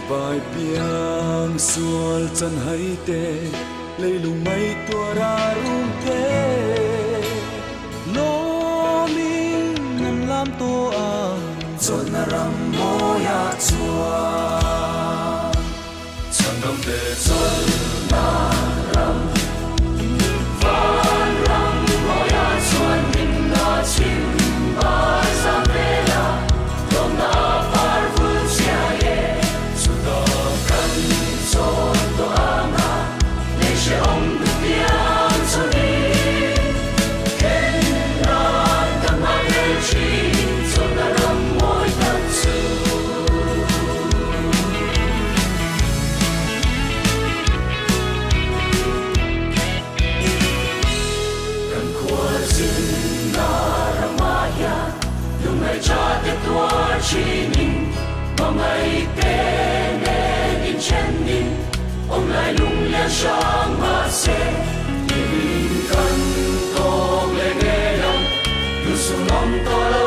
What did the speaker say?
Bài biang sual chân hay tê lấy lùng mây tua ra rung tê lô minh ngân lam tô à chọn na ram moya chua chọn đông tê chọn na ram van ram moya chọn min na chim ba sam tê la đông na par vun chia ye ngày tê nê in chen in ông lại lung lên sáng mà xe nhìn căn to lên nghe lòng dù sung lòng to